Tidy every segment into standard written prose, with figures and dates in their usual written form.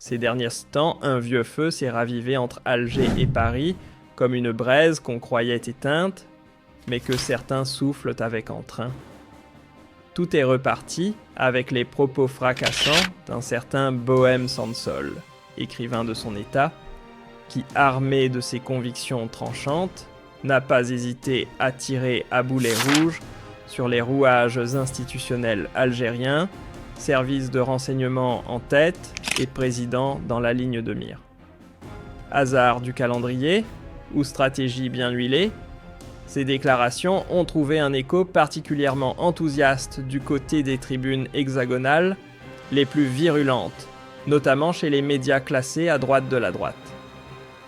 Ces derniers temps, un vieux feu s'est ravivé entre Alger et Paris, comme une braise qu'on croyait éteinte, mais que certains soufflent avec entrain. Tout est reparti avec les propos fracassants d'un certain Bohème Sansol, écrivain de son état, qui, armé de ses convictions tranchantes, n'a pas hésité à tirer à boulet rouge sur les rouages institutionnels algériens, service de renseignement en tête et président dans la ligne de mire. Hasard du calendrier ou stratégie bien huilée, ces déclarations ont trouvé un écho particulièrement enthousiaste du côté des tribunes hexagonales les plus virulentes, notamment chez les médias classés à droite de la droite.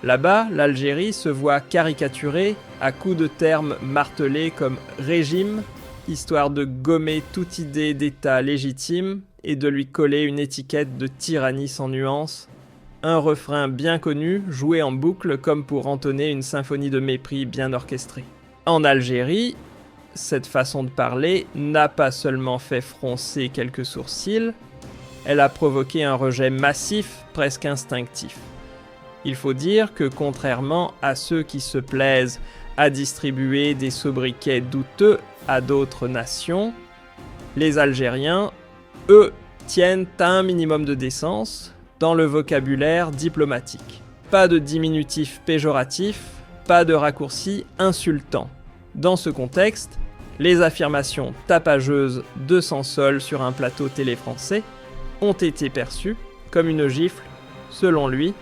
Là-bas, l'Algérie se voit caricaturée à coups de termes martelés comme « régime », histoire de gommer toute idée d'État légitime et de lui coller une étiquette de tyrannie sans nuance, un refrain bien connu joué en boucle comme pour entonner une symphonie de mépris bien orchestrée. En Algérie, cette façon de parler n'a pas seulement fait froncer quelques sourcils, elle a provoqué un rejet massif, presque instinctif. Il faut dire que contrairement à ceux qui se plaisent à distribuer des sobriquets douteux à d'autres nations, les Algériens, eux, tiennent à un minimum de décence dans le vocabulaire diplomatique. Pas de diminutif péjoratif, pas de raccourcis insultants. Dans ce contexte, les affirmations tapageuses de Sansol sur un plateau télé français ont été perçues comme une gifle. Selon lui,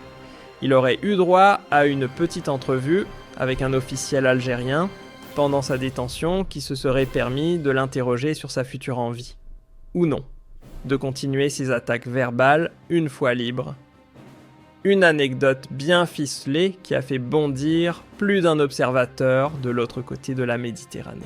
il aurait eu droit à une petite entrevue avec un officiel algérien pendant sa détention qui se serait permis de l'interroger sur sa future envie, ou non, de continuer ses attaques verbales une fois libre. Une anecdote bien ficelée qui a fait bondir plus d'un observateur de l'autre côté de la Méditerranée.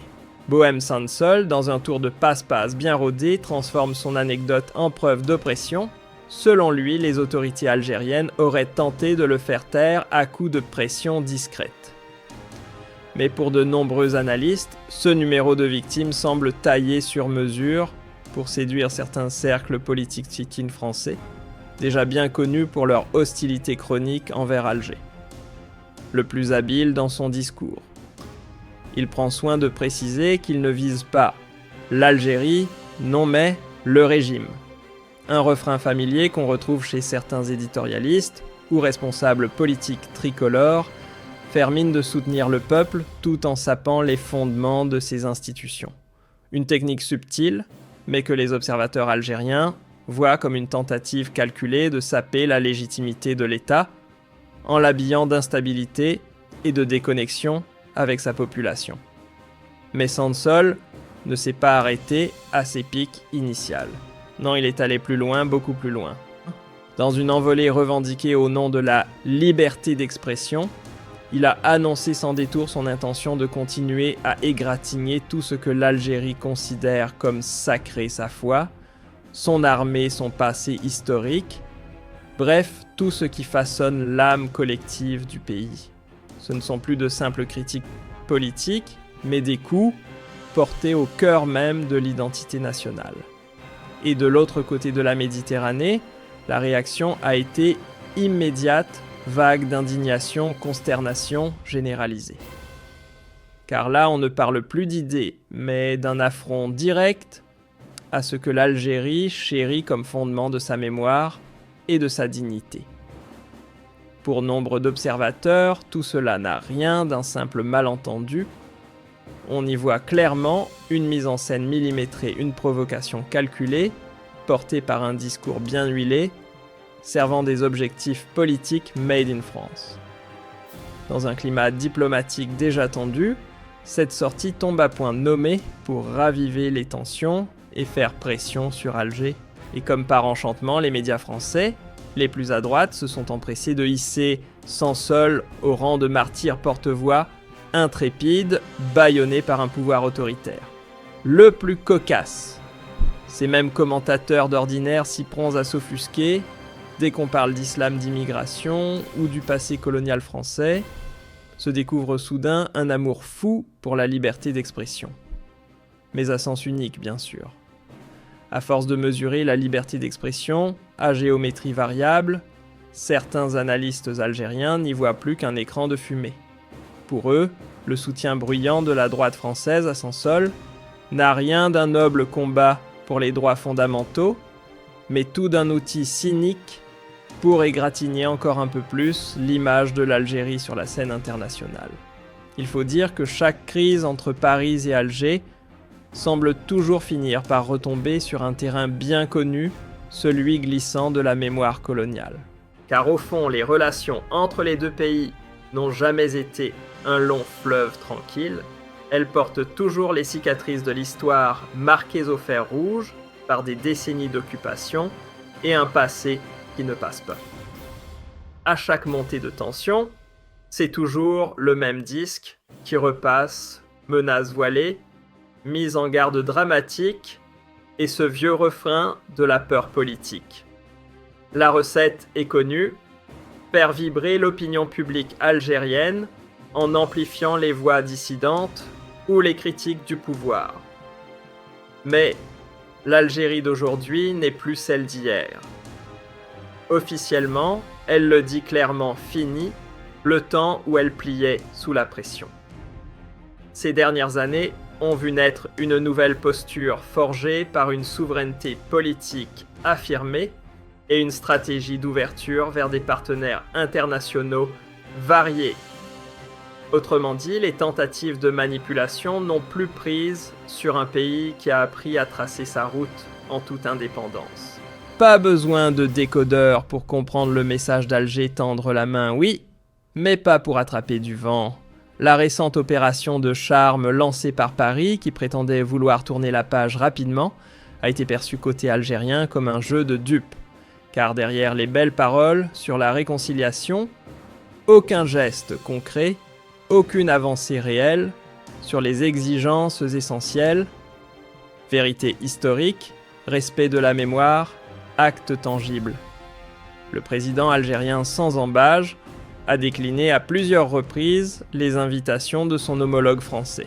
Bohème Sansol, dans un tour de passe-passe bien rodé, transforme son anecdote en preuve d'oppression. Selon lui, les autorités algériennes auraient tenté de le faire taire à coups de pression discrète. Mais pour de nombreux analystes, ce numéro de victime semble taillé sur mesure pour séduire certains cercles politiques tchétchènes français, déjà bien connus pour leur hostilité chronique envers Alger. Le plus habile dans son discours. Il prend soin de préciser qu'il ne vise pas l'Algérie, non mais le régime. Un refrain familier qu'on retrouve chez certains éditorialistes ou responsables politiques tricolores, faire mine de soutenir le peuple tout en sapant les fondements de ses institutions. Une technique subtile, mais que les observateurs algériens voient comme une tentative calculée de saper la légitimité de l'État, en l'habillant d'instabilité et de déconnexion avec sa population. Mais Sansol ne s'est pas arrêté à ses pics initiales. Non, il est allé plus loin, beaucoup plus loin. Dans une envolée revendiquée au nom de la liberté d'expression, il a annoncé sans détour son intention de continuer à égratigner tout ce que l'Algérie considère comme sacré sa foi, son armée, son passé historique, bref, tout ce qui façonne l'âme collective du pays. Ce ne sont plus de simples critiques politiques, mais des coups portés au cœur même de l'identité nationale. Et de l'autre côté de la Méditerranée, la réaction a été immédiate, vague d'indignation, consternation généralisée. Car là, on ne parle plus d'idées, mais d'un affront direct à ce que l'Algérie chérit comme fondement de sa mémoire et de sa dignité. Pour nombre d'observateurs, tout cela n'a rien d'un simple malentendu. On y voit clairement une mise en scène millimétrée, une provocation calculée, portée par un discours bien huilé, servant des objectifs politiques made in France. Dans un climat diplomatique déjà tendu, cette sortie tombe à point nommé pour raviver les tensions et faire pression sur Alger. Et comme par enchantement, les médias français, les plus à droite, se sont empressés de hisser Sansol au rang de martyr porte-voix intrépide, bâillonné par un pouvoir autoritaire. Le plus cocasse. Ces mêmes commentateurs d'ordinaire si prompts à s'offusquer dès qu'on parle d'islam d'immigration ou du passé colonial français, se découvre soudain un amour fou pour la liberté d'expression. Mais à sens unique, bien sûr. À force de mesurer la liberté d'expression à géométrie variable, certains analystes algériens n'y voient plus qu'un écran de fumée. Pour eux, le soutien bruyant de la droite française à Sansol n'a rien d'un noble combat pour les droits fondamentaux, mais tout d'un outil cynique pour égratigner encore un peu plus l'image de l'Algérie sur la scène internationale. Il faut dire que chaque crise entre Paris et Alger semble toujours finir par retomber sur un terrain bien connu, celui glissant de la mémoire coloniale. Car au fond, les relations entre les deux pays n'ont jamais été un long fleuve tranquille, elles portent toujours les cicatrices de l'histoire marquées au fer rouge par des décennies d'occupation et un passé qui ne passe pas. À chaque montée de tension, c'est toujours le même disque qui repasse, menace voilée, mise en garde dramatique et ce vieux refrain de la peur politique. La recette est connue, faire vibrer l'opinion publique algérienne en amplifiant les voix dissidentes ou les critiques du pouvoir. Mais l'Algérie d'aujourd'hui n'est plus celle d'hier. Officiellement, elle le dit clairement fini, le temps où elle pliait sous la pression. Ces dernières années ont vu naître une nouvelle posture forgée par une souveraineté politique affirmée et une stratégie d'ouverture vers des partenaires internationaux variés. Autrement dit, les tentatives de manipulation n'ont plus prise sur un pays qui a appris à tracer sa route en toute indépendance. Pas besoin de décodeur pour comprendre le message d'Alger tendre la main, oui, mais pas pour attraper du vent. La récente opération de charme lancée par Paris, qui prétendait vouloir tourner la page rapidement, a été perçue côté algérien comme un jeu de dupes. Car derrière les belles paroles sur la réconciliation, aucun geste concret, aucune avancée réelle sur les exigences essentielles, vérité historique, respect de la mémoire, actes tangibles. Le président algérien sans ambages a décliné à plusieurs reprises les invitations de son homologue français.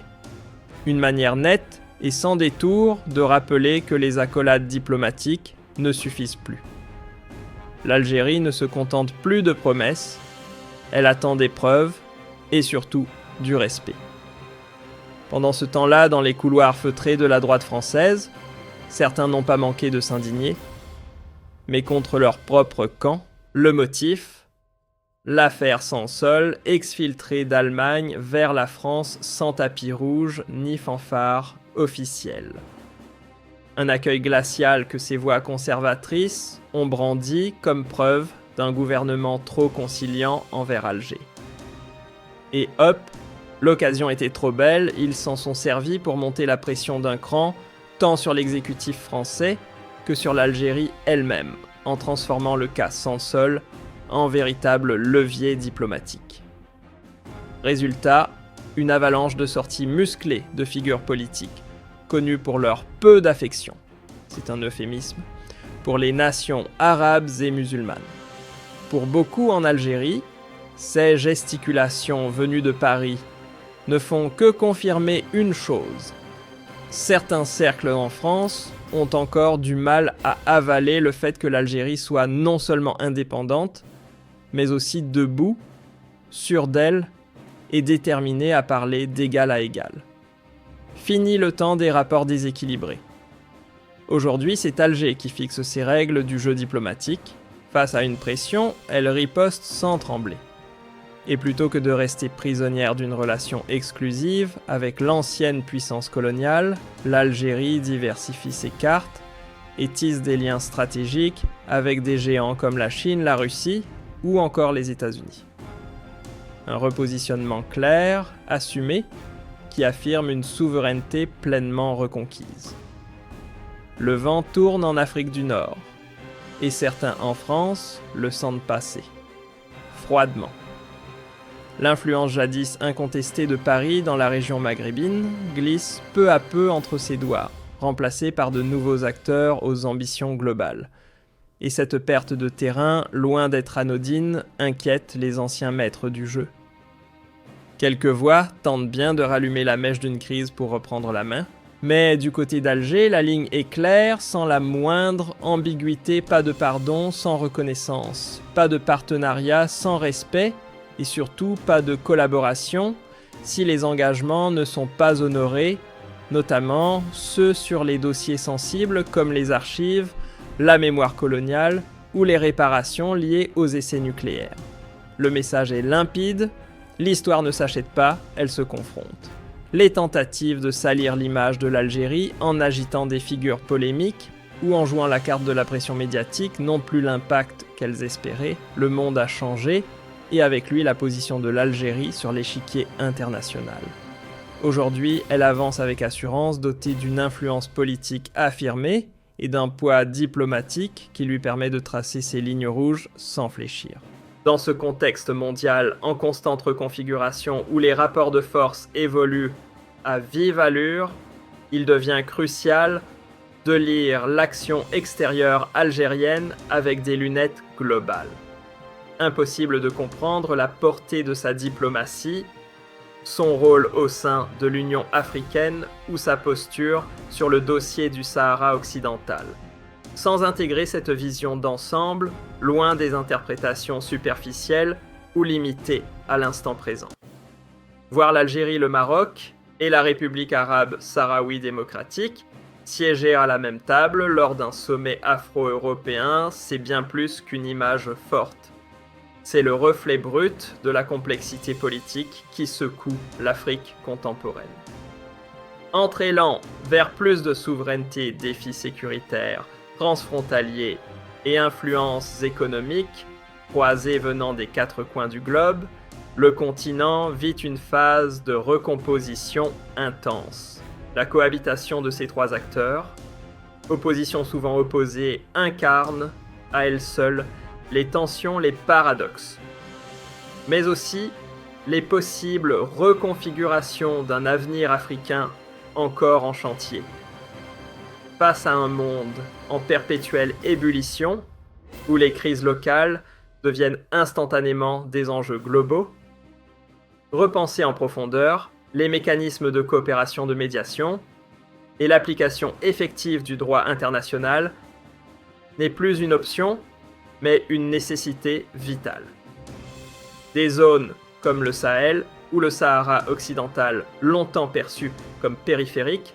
Une manière nette et sans détour de rappeler que les accolades diplomatiques ne suffisent plus. L'Algérie ne se contente plus de promesses, elle attend des preuves et surtout du respect. Pendant ce temps-là, dans les couloirs feutrés de la droite française, certains n'ont pas manqué de s'indigner, mais contre leur propre camp, le motif, l'affaire Sansol exfiltrée d'Allemagne vers la France sans tapis rouge ni fanfare officielle. Un accueil glacial que ces voix conservatrices ont brandi comme preuve d'un gouvernement trop conciliant envers Alger. Et hop, l'occasion était trop belle, ils s'en sont servis pour monter la pression d'un cran, tant sur l'exécutif français que sur l'Algérie elle-même, en transformant le cas Sansol en véritable levier diplomatique. Résultat, une avalanche de sorties musclées de figures politiques, connues pour leur peu d'affection, c'est un euphémisme, pour les nations arabes et musulmanes. Pour beaucoup en Algérie, ces gesticulations venues de Paris ne font que confirmer une chose. Certains cercles en France ont encore du mal à avaler le fait que l'Algérie soit non seulement indépendante, mais aussi debout, sûre d'elle et déterminée à parler d'égal à égal. Fini le temps des rapports déséquilibrés. Aujourd'hui, c'est Alger qui fixe ses règles du jeu diplomatique. Face à une pression, elle riposte sans trembler. Et plutôt que de rester prisonnière d'une relation exclusive avec l'ancienne puissance coloniale, l'Algérie diversifie ses cartes et tisse des liens stratégiques avec des géants comme la Chine, la Russie ou encore les États-Unis. Un repositionnement clair, assumé, qui affirme une souveraineté pleinement reconquise. Le vent tourne en Afrique du Nord, et certains en France le sentent passer, froidement. L'influence jadis incontestée de Paris dans la région maghrébine glisse peu à peu entre ses doigts, remplacée par de nouveaux acteurs aux ambitions globales. Et cette perte de terrain, loin d'être anodine, inquiète les anciens maîtres du jeu. Quelques voix tentent bien de rallumer la mèche d'une crise pour reprendre la main, Mais du côté d'Alger, la ligne est claire, sans la moindre ambiguïté, pas de pardon sans reconnaissance, pas de partenariat sans respect, et surtout pas de collaboration si les engagements ne sont pas honorés, notamment ceux sur les dossiers sensibles comme les archives, la mémoire coloniale ou les réparations liées aux essais nucléaires. Le message est limpide, l'histoire ne s'achète pas, elle se confronte. Les tentatives de salir l'image de l'Algérie en agitant des figures polémiques ou en jouant la carte de la pression médiatique n'ont plus l'impact qu'elles espéraient, le monde a changé, et avec lui la position de l'Algérie sur l'échiquier international. Aujourd'hui, elle avance avec assurance, dotée d'une influence politique affirmée et d'un poids diplomatique qui lui permet de tracer ses lignes rouges sans fléchir. Dans ce contexte mondial en constante reconfiguration où les rapports de force évoluent à vive allure, il devient crucial de lire l'action extérieure algérienne avec des lunettes globales. Impossible de comprendre la portée de sa diplomatie, son rôle au sein de l'Union africaine ou sa posture sur le dossier du Sahara occidental, sans intégrer cette vision d'ensemble, loin des interprétations superficielles ou limitées à l'instant présent. Voir l'Algérie, le Maroc et la République arabe sahraoui démocratique siéger à la même table lors d'un sommet afro-européen, c'est bien plus qu'une image forte. C'est le reflet brut de la complexité politique qui secoue l'Afrique contemporaine. Entrailant vers plus de souveraineté, défis sécuritaires, transfrontaliers et influences économiques, croisées venant des quatre coins du globe, le continent vit une phase de recomposition intense. La cohabitation de ces trois acteurs, oppositions souvent opposées, incarne à elle seule les tensions, les paradoxes, mais aussi les possibles reconfigurations d'un avenir africain encore en chantier. Face à un monde en perpétuelle ébullition, où les crises locales deviennent instantanément des enjeux globaux, repenser en profondeur les mécanismes de coopération de médiation et l'application effective du droit international n'est plus une option, mais une nécessité vitale. Des zones comme le Sahel ou le Sahara occidental, longtemps perçues comme périphériques,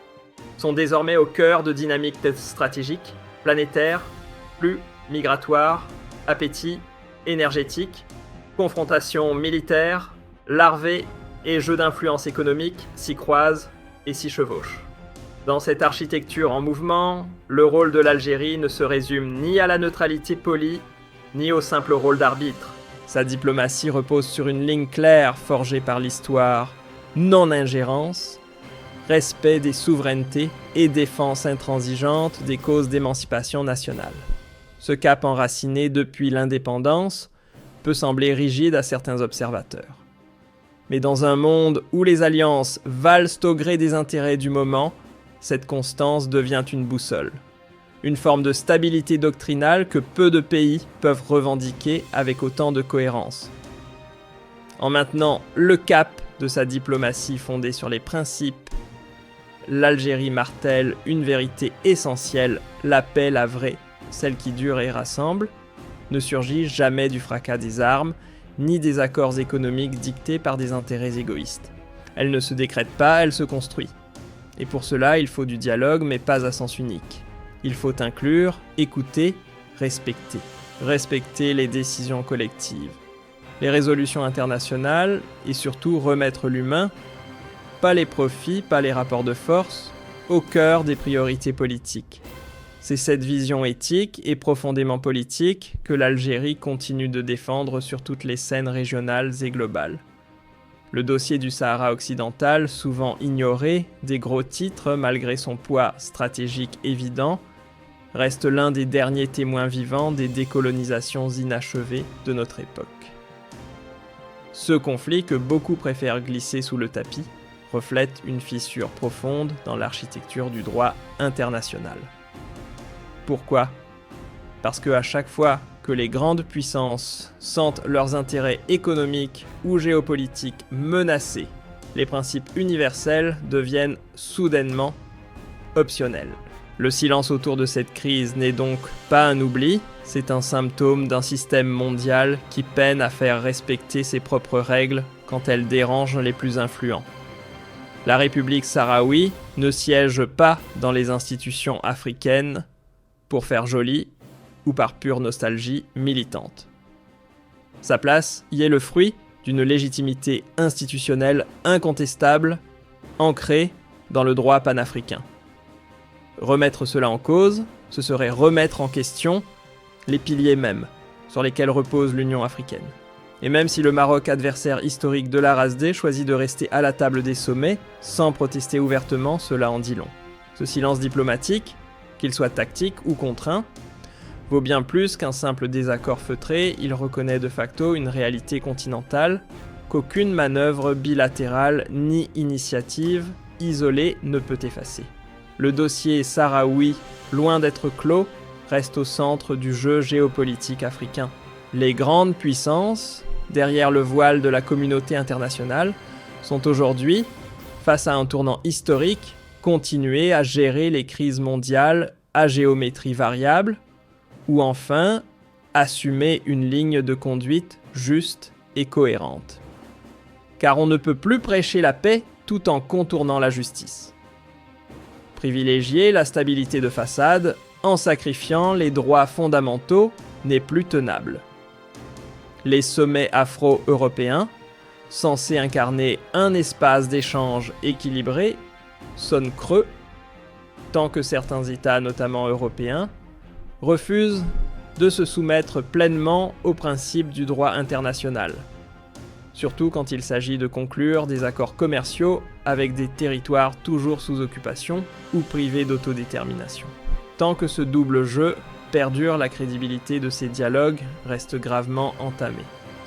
sont désormais au cœur de dynamiques stratégiques, planétaires, flux migratoires, appétits énergétiques, confrontations militaires, larvées et jeux d'influence économique s'y croisent et s'y chevauchent. Dans cette architecture en mouvement, le rôle de l'Algérie ne se résume ni à la neutralité polie, ni au simple rôle d'arbitre. Sa diplomatie repose sur une ligne claire forgée par l'histoire, non-ingérence, respect des souverainetés et défense intransigeante des causes d'émancipation nationale. Ce cap enraciné depuis l'indépendance peut sembler rigide à certains observateurs. Mais dans un monde où les alliances valsent au gré des intérêts du moment, cette constance devient une boussole. Une forme de stabilité doctrinale que peu de pays peuvent revendiquer avec autant de cohérence. En maintenant le cap de sa diplomatie fondée sur les principes, l'Algérie martèle une vérité essentielle, la paix, la vraie, celle qui dure et rassemble, ne surgit jamais du fracas des armes, ni des accords économiques dictés par des intérêts égoïstes. Elle ne se décrète pas, elle se construit. Et pour cela, il faut du dialogue, mais pas à sens unique. Il faut inclure, écouter, respecter. Respecter les décisions collectives, les résolutions internationales et surtout remettre l'humain, pas les profits, pas les rapports de force, au cœur des priorités politiques. C'est cette vision éthique et profondément politique que l'Algérie continue de défendre sur toutes les scènes régionales et globales. Le dossier du Sahara occidental, souvent ignoré, des gros titres malgré son poids stratégique évident, reste l'un des derniers témoins vivants des décolonisations inachevées de notre époque. Ce conflit que beaucoup préfèrent glisser sous le tapis reflète une fissure profonde dans l'architecture du droit international. Pourquoi ? Parce qu'à chaque fois que les grandes puissances sentent leurs intérêts économiques ou géopolitiques menacés, les principes universels deviennent soudainement optionnel. Le silence autour de cette crise n'est donc pas un oubli, c'est un symptôme d'un système mondial qui peine à faire respecter ses propres règles quand elles dérangent les plus influents. La République sahraoui ne siège pas dans les institutions africaines pour faire joli ou par pure nostalgie militante. Sa place y est le fruit d'une légitimité institutionnelle incontestable, ancrée dans le droit panafricain. Remettre cela en cause, ce serait remettre en question les piliers mêmes sur lesquels repose l'Union africaine. Et même si le Maroc, adversaire historique de la RASD, choisit de rester à la table des sommets sans protester ouvertement, cela en dit long. Ce silence diplomatique, qu'il soit tactique ou contraint, vaut bien plus qu'un simple désaccord feutré. Il reconnaît de facto une réalité continentale qu'aucune manœuvre bilatérale ni initiative isolée ne peut effacer. Le dossier sahraoui, loin d'être clos, reste au centre du jeu géopolitique africain. Les grandes puissances, derrière le voile de la communauté internationale, sont aujourd'hui, face à un tournant historique, continuées à gérer les crises mondiales à géométrie variable, ou enfin assumer une ligne de conduite juste et cohérente. Car on ne peut plus prêcher la paix tout en contournant la justice. Privilégier la stabilité de façade en sacrifiant les droits fondamentaux n'est plus tenable. Les sommets afro-européens, censés incarner un espace d'échange équilibré, sonnent creux, tant que certains États, notamment européens, refusent de se soumettre pleinement aux principes du droit international, surtout quand il s'agit de conclure des accords commerciaux avec des territoires toujours sous occupation ou privés d'autodétermination. Tant que ce double jeu perdure, la crédibilité de ces dialogues reste gravement entamée.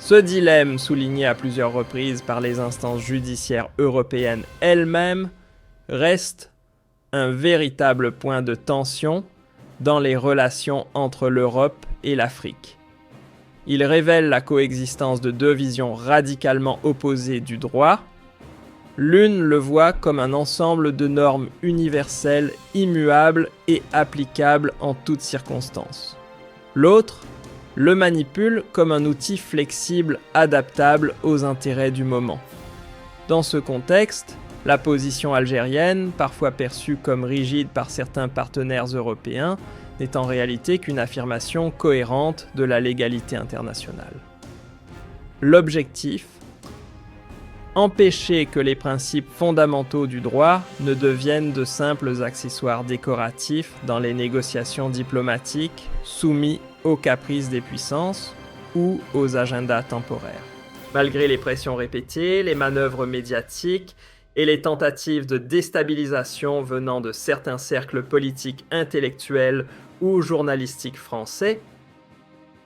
Ce dilemme, souligné à plusieurs reprises par les instances judiciaires européennes elles-mêmes, reste un véritable point de tension dans les relations entre l'Europe et l'Afrique. Il révèle la coexistence de deux visions radicalement opposées du droit. L'une le voit comme un ensemble de normes universelles, immuables et applicables en toutes circonstances. L'autre le manipule comme un outil flexible, adaptable aux intérêts du moment. Dans ce contexte, la position algérienne, parfois perçue comme rigide par certains partenaires européens, n'est en réalité qu'une affirmation cohérente de la légalité internationale. L'objectif : empêcher que les principes fondamentaux du droit ne deviennent de simples accessoires décoratifs dans les négociations diplomatiques soumis aux caprices des puissances ou aux agendas temporaires. Malgré les pressions répétées, les manœuvres médiatiques et les tentatives de déstabilisation venant de certains cercles politiques, intellectuels ou journalistiques français,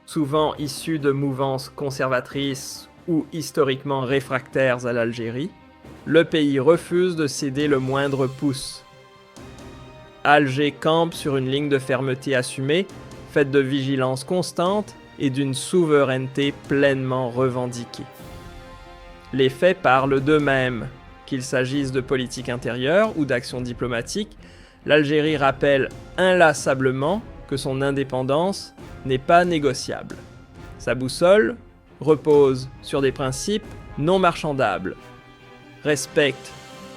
souvent issus de mouvances conservatrices ou historiquement réfractaires à l'Algérie, le pays refuse de céder le moindre pouce. Alger campe sur une ligne de fermeté assumée, faite de vigilance constante et d'une souveraineté pleinement revendiquée. Les faits parlent d'eux-mêmes. Qu'il s'agisse de politique intérieure ou d'action diplomatique, l'Algérie rappelle inlassablement que son indépendance n'est pas négociable. Sa boussole repose sur des principes non marchandables. Respect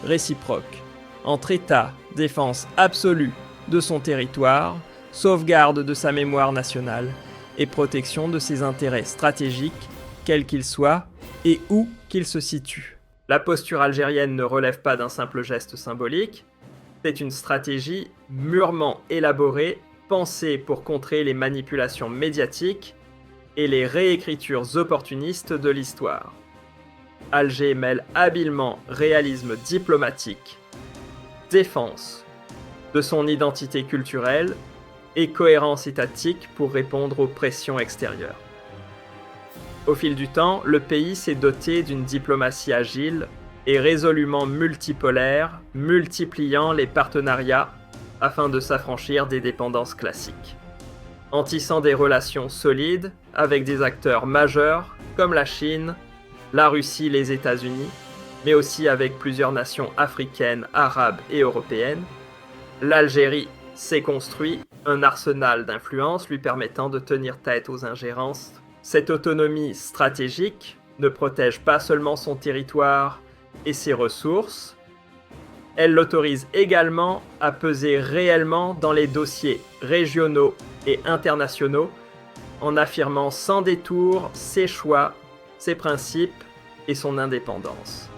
réciproque entre États, défense absolue de son territoire, sauvegarde de sa mémoire nationale et protection de ses intérêts stratégiques, quels qu'ils soient et où qu'ils se situent. La posture algérienne ne relève pas d'un simple geste symbolique, c'est une stratégie mûrement élaborée, pensée pour contrer les manipulations médiatiques et les réécritures opportunistes de l'histoire. Alger mêle habilement réalisme diplomatique, défense de son identité culturelle et cohérence étatique pour répondre aux pressions extérieures. Au fil du temps, le pays s'est doté d'une diplomatie agile et résolument multipolaire, multipliant les partenariats afin de s'affranchir des dépendances classiques. En tissant des relations solides avec des acteurs majeurs comme la Chine, la Russie, les États-Unis, mais aussi avec plusieurs nations africaines, arabes et européennes, L'Algérie s'est construit un arsenal d'influence lui permettant de tenir tête aux ingérences. Cette autonomie stratégique ne protège pas seulement son territoire et ses ressources, elle l'autorise également à peser réellement dans les dossiers régionaux et internationaux en affirmant sans détour ses choix, ses principes et son indépendance.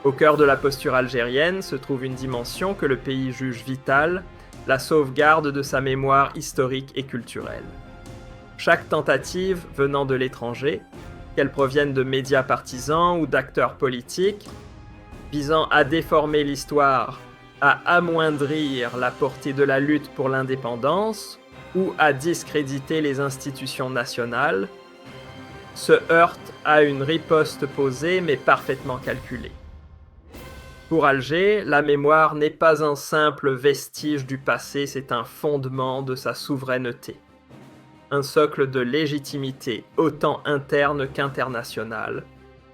Au cœur de la posture algérienne se trouve une dimension que le pays juge vitale, la sauvegarde de sa mémoire historique et culturelle. Chaque tentative venant de l'étranger, qu'elle provienne de médias partisans ou d'acteurs politiques, visant à déformer l'histoire, à amoindrir la portée de la lutte pour l'indépendance ou à discréditer les institutions nationales, se heurte à une riposte posée mais parfaitement calculée. Pour Alger, la mémoire n'est pas un simple vestige du passé, c'est un fondement de sa souveraineté. Un socle de légitimité autant interne qu'internationale,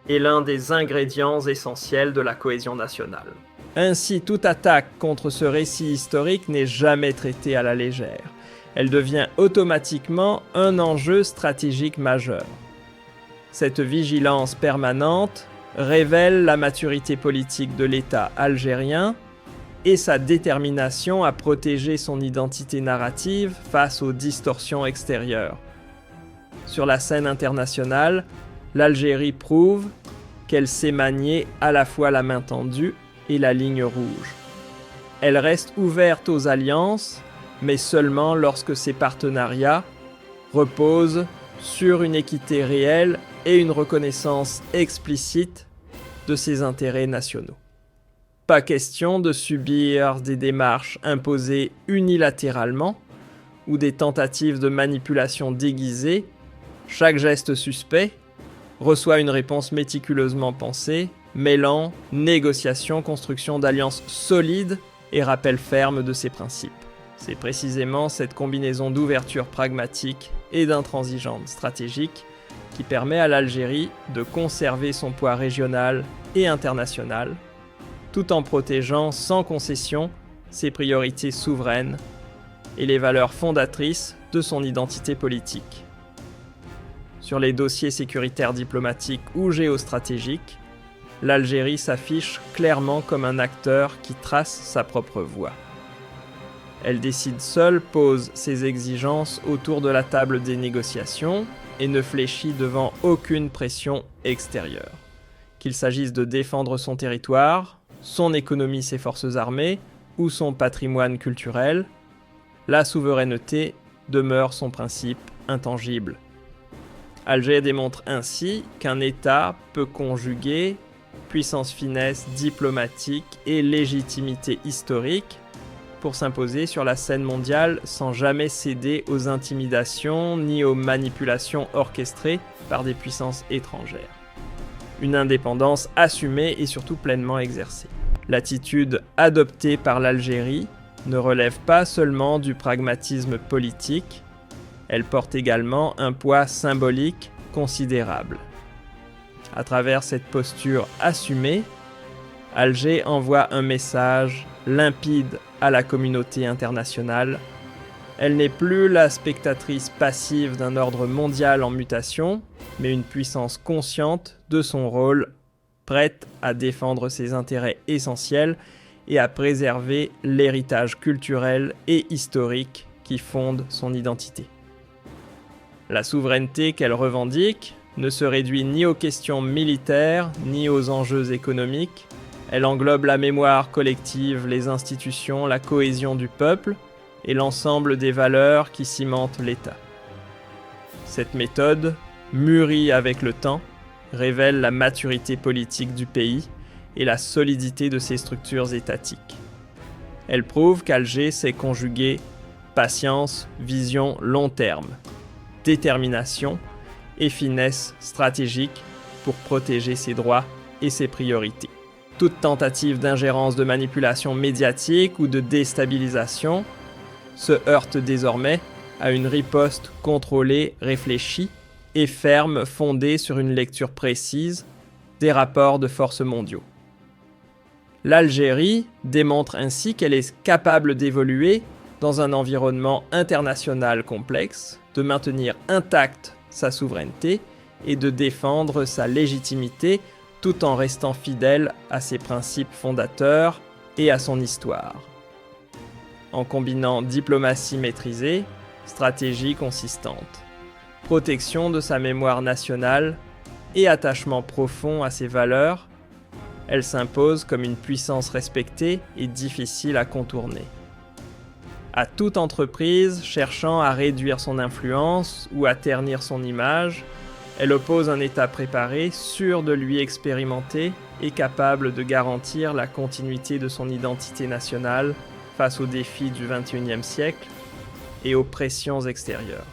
et l'un des ingrédients essentiels de la cohésion nationale. Ainsi, toute attaque contre ce récit historique n'est jamais traitée à la légère. Elle devient automatiquement un enjeu stratégique majeur. Cette vigilance permanente révèle la maturité politique de l'État algérien et sa détermination à protéger son identité narrative face aux distorsions extérieures. Sur la scène internationale, l'Algérie prouve qu'elle sait manier à la fois la main tendue et la ligne rouge. Elle reste ouverte aux alliances, mais seulement lorsque ces partenariats reposent sur une équité réelle et une reconnaissance explicite de ses intérêts nationaux. Pas question de subir des démarches imposées unilatéralement ou des tentatives de manipulation déguisées. Chaque geste suspect reçoit une réponse méticuleusement pensée, mêlant négociation, construction d'alliances solides et rappel ferme de ses principes. C'est précisément cette combinaison d'ouverture pragmatique et d'intransigeance stratégique qui permet à l'Algérie de conserver son poids régional et international, tout en protégeant sans concession ses priorités souveraines et les valeurs fondatrices de son identité politique. Sur les dossiers sécuritaires diplomatiques ou géostratégiques, l'Algérie s'affiche clairement comme un acteur qui trace sa propre voie. Elle décide seule, pose ses exigences autour de la table des négociations et ne fléchit devant aucune pression extérieure. Qu'il s'agisse de défendre son territoire, son économie, ses forces armées ou son patrimoine culturel, la souveraineté demeure son principe intangible. Alger démontre ainsi qu'un État peut conjuguer puissance, finesse diplomatique et légitimité historique pour s'imposer sur la scène mondiale sans jamais céder aux intimidations ni aux manipulations orchestrées par des puissances étrangères. Une indépendance assumée et surtout pleinement exercée. L'attitude adoptée par l'Algérie ne relève pas seulement du pragmatisme politique, elle porte également un poids symbolique considérable. À travers cette posture assumée, Alger envoie un message limpide à la communauté internationale. Elle n'est plus la spectatrice passive d'un ordre mondial en mutation, mais une puissance consciente de son rôle, prête à défendre ses intérêts essentiels et à préserver l'héritage culturel et historique qui fonde son identité. La souveraineté qu'elle revendique ne se réduit ni aux questions militaires ni aux enjeux économiques. Elle englobe la mémoire collective, les institutions, la cohésion du peuple et l'ensemble des valeurs qui cimentent l'État. Cette méthode, mûrie avec le temps, révèle la maturité politique du pays et la solidité de ses structures étatiques. Elle prouve qu'Alger sait conjuguer patience, vision long terme, détermination et finesse stratégique pour protéger ses droits et ses priorités. Toute tentative d'ingérence, de manipulation médiatique ou de déstabilisation se heurte désormais à une riposte contrôlée, réfléchie et ferme, fondée sur une lecture précise des rapports de force mondiaux. L'Algérie démontre ainsi qu'elle est capable d'évoluer dans un environnement international complexe, de maintenir intacte sa souveraineté et de défendre sa légitimité tout en restant fidèle à ses principes fondateurs et à son histoire. En combinant diplomatie maîtrisée, stratégie consistante, protection de sa mémoire nationale et attachement profond à ses valeurs, elle s'impose comme une puissance respectée et difficile à contourner. À toute entreprise cherchant à réduire son influence ou à ternir son image, elle oppose un État préparé, sûr de lui expérimenter et capable de garantir la continuité de son identité nationale face aux défis du XXIe siècle et aux pressions extérieures.